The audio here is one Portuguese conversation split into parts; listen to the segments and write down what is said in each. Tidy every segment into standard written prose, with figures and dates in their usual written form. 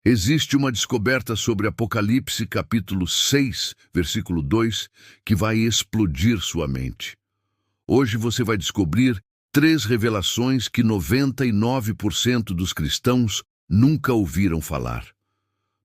Existe uma descoberta sobre Apocalipse capítulo 6, versículo 2, que vai explodir sua mente. Hoje você vai descobrir 3 revelações que 99% dos cristãos nunca ouviram falar.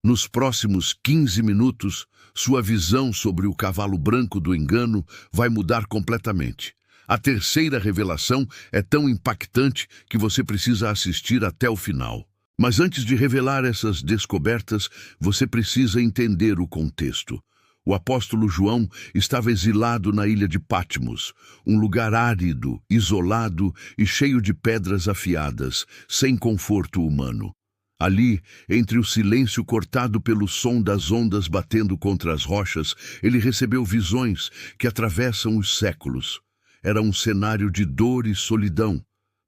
Nos próximos 15 minutos, sua visão sobre o cavalo branco do engano vai mudar completamente. A terceira revelação é tão impactante que você precisa assistir até o final. Mas antes de revelar essas descobertas, você precisa entender o contexto. O apóstolo João estava exilado na ilha de Patmos, um lugar árido, isolado e cheio de pedras afiadas, sem conforto humano. Ali, entre o silêncio cortado pelo som das ondas batendo contra as rochas, ele recebeu visões que atravessam os séculos. Era um cenário de dor e solidão,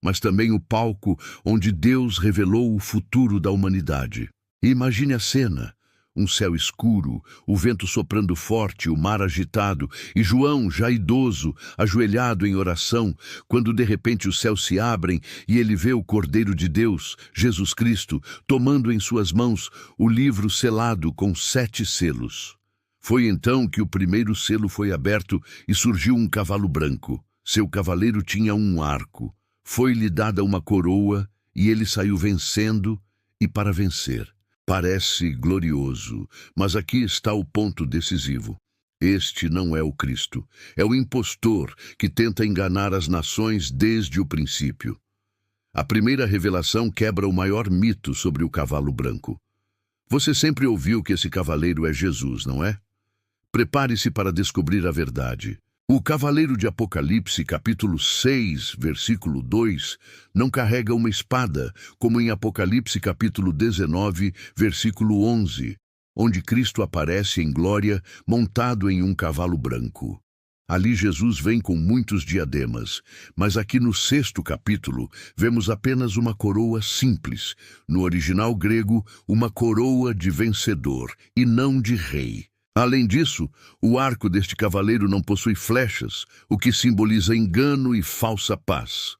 mas também o palco onde Deus revelou o futuro da humanidade. E imagine a cena: um céu escuro, o vento soprando forte, o mar agitado, e João, já idoso, ajoelhado em oração, quando de repente os céus se abrem e ele vê o Cordeiro de Deus, Jesus Cristo, tomando em suas mãos o livro selado com 7 selos. Foi então que o primeiro selo foi aberto e surgiu um cavalo branco. Seu cavaleiro tinha um arco. Foi-lhe dada uma coroa e ele saiu vencendo e para vencer. Parece glorioso, mas aqui está o ponto decisivo. Este não é o Cristo, é o impostor que tenta enganar as nações desde o princípio. A primeira revelação quebra o maior mito sobre o cavalo branco. Você sempre ouviu que esse cavaleiro é Jesus, não é? Prepare-se para descobrir a verdade. O cavaleiro de Apocalipse, capítulo 6, versículo 2, não carrega uma espada, como em Apocalipse, capítulo 19, versículo 11, onde Cristo aparece em glória, montado em um cavalo branco. Ali Jesus vem com muitos diademas, mas aqui no 6º capítulo vemos apenas uma coroa simples, no original grego, uma coroa de vencedor e não de rei. Além disso, o arco deste cavaleiro não possui flechas, o que simboliza engano e falsa paz.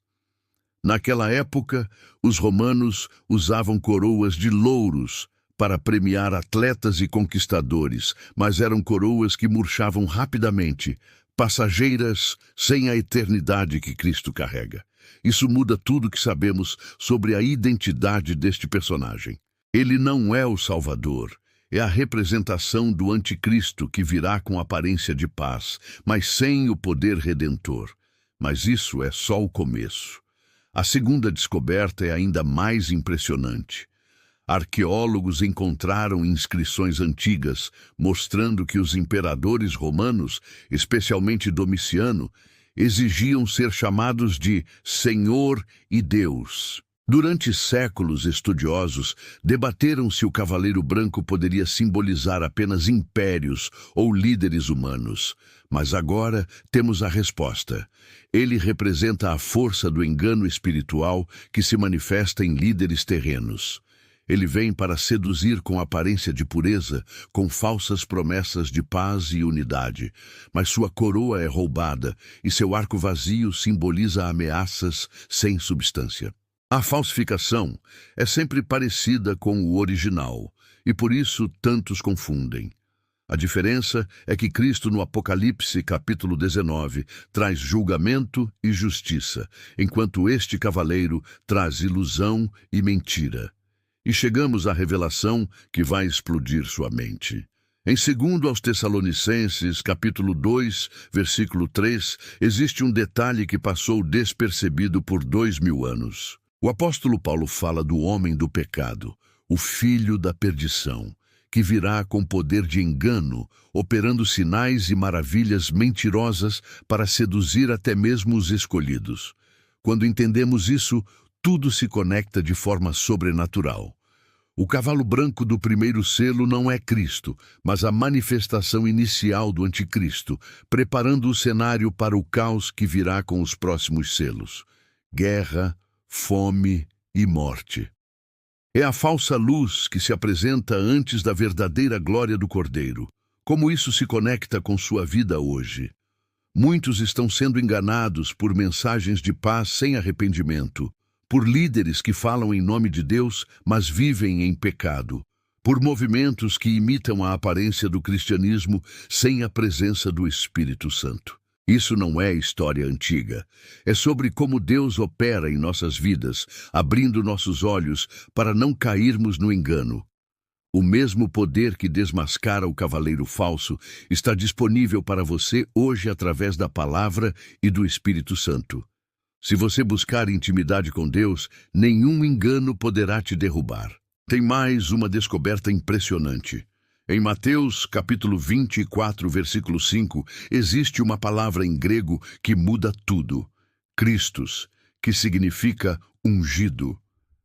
Naquela época, os romanos usavam coroas de louros para premiar atletas e conquistadores, mas eram coroas que murchavam rapidamente, passageiras sem a eternidade que Cristo carrega. Isso muda tudo que sabemos sobre a identidade deste personagem. Ele não é o Salvador. É a representação do anticristo que virá com aparência de paz, mas sem o poder redentor. Mas isso é só o começo. A segunda descoberta é ainda mais impressionante. Arqueólogos encontraram inscrições antigas mostrando que os imperadores romanos, especialmente Domiciano, exigiam ser chamados de Senhor e Deus. Durante séculos, estudiosos debateram se o cavaleiro branco poderia simbolizar apenas impérios ou líderes humanos. Mas agora temos a resposta. Ele representa a força do engano espiritual que se manifesta em líderes terrenos. Ele vem para seduzir com aparência de pureza, com falsas promessas de paz e unidade. Mas sua coroa é roubada e seu arco vazio simboliza ameaças sem substância. A falsificação é sempre parecida com o original, e por isso tantos confundem. A diferença é que Cristo, no Apocalipse, capítulo 19, traz julgamento e justiça, enquanto este cavaleiro traz ilusão e mentira. E chegamos à revelação que vai explodir sua mente. Em 2 aos Tessalonicenses, capítulo 2, versículo 3, existe um detalhe que passou despercebido por 2000 anos. O apóstolo Paulo fala do homem do pecado, o filho da perdição, que virá com poder de engano, operando sinais e maravilhas mentirosas para seduzir até mesmo os escolhidos. Quando entendemos isso, tudo se conecta de forma sobrenatural. O cavalo branco do primeiro selo não é Cristo, mas a manifestação inicial do anticristo, preparando o cenário para o caos que virá com os próximos selos. Guerra, fome e morte. É a falsa luz que se apresenta antes da verdadeira glória do Cordeiro. Como isso se conecta com sua vida hoje? Muitos estão sendo enganados por mensagens de paz sem arrependimento, por líderes que falam em nome de Deus, mas vivem em pecado, por movimentos que imitam a aparência do cristianismo sem a presença do Espírito Santo. Isso não é história antiga. É sobre como Deus opera em nossas vidas, abrindo nossos olhos para não cairmos no engano. O mesmo poder que desmascara o cavaleiro falso está disponível para você hoje através da palavra e do Espírito Santo. Se você buscar intimidade com Deus, nenhum engano poderá te derrubar. Tem mais uma descoberta impressionante. Em Mateus, capítulo 24, versículo 5, existe uma palavra em grego que muda tudo. Christos, que significa ungido.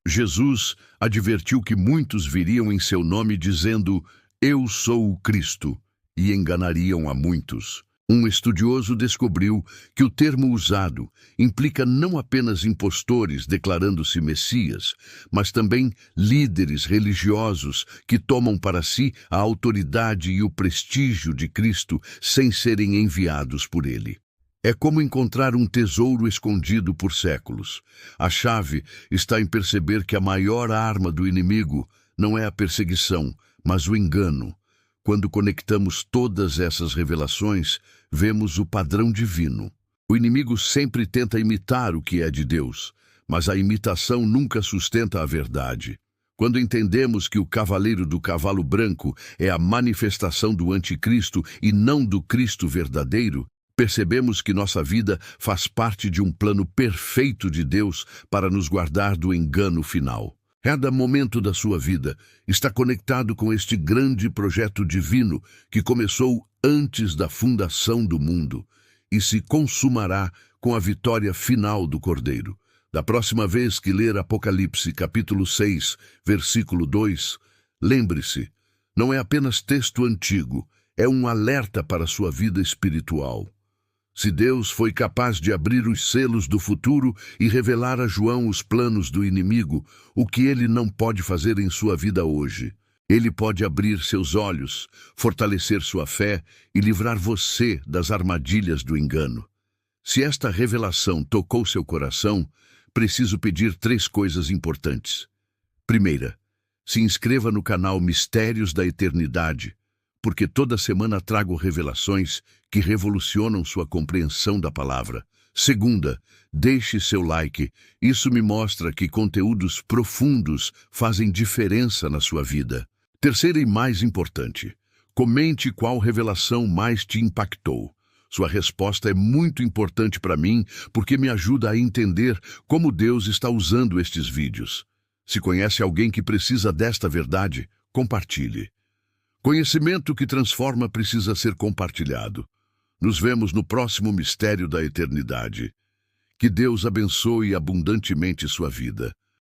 Jesus advertiu que muitos viriam em seu nome dizendo, "Eu sou o Cristo", e enganariam a muitos. Um estudioso descobriu que o termo usado implica não apenas impostores declarando-se Messias, mas também líderes religiosos que tomam para si a autoridade e o prestígio de Cristo sem serem enviados por ele. É como encontrar um tesouro escondido por séculos. A chave está em perceber que a maior arma do inimigo não é a perseguição, mas o engano. Quando conectamos todas essas revelações, vemos o padrão divino. O inimigo sempre tenta imitar o que é de Deus, mas a imitação nunca sustenta a verdade. Quando entendemos que o cavaleiro do cavalo branco é a manifestação do anticristo e não do Cristo verdadeiro, percebemos que nossa vida faz parte de um plano perfeito de Deus para nos guardar do engano final. Cada momento da sua vida está conectado com este grande projeto divino que começou antes da fundação do mundo e se consumará com a vitória final do Cordeiro. Da próxima vez que ler Apocalipse, capítulo 6, versículo 2, lembre-se, não é apenas texto antigo, é um alerta para a sua vida espiritual. Se Deus foi capaz de abrir os selos do futuro e revelar a João os planos do inimigo, o que ele não pode fazer em sua vida hoje? Ele pode abrir seus olhos, fortalecer sua fé e livrar você das armadilhas do engano. Se esta revelação tocou seu coração, preciso pedir 3 coisas importantes. Primeira, se inscreva no canal Mistérios da Eternidade, porque toda semana trago revelações que revolucionam sua compreensão da palavra. Segunda, deixe seu like. Isso me mostra que conteúdos profundos fazem diferença na sua vida. Terceira e mais importante, comente qual revelação mais te impactou. Sua resposta é muito importante para mim porque me ajuda a entender como Deus está usando estes vídeos. Se conhece alguém que precisa desta verdade, compartilhe. Conhecimento que transforma precisa ser compartilhado. Nos vemos no próximo mistério da eternidade. Que Deus abençoe abundantemente sua vida.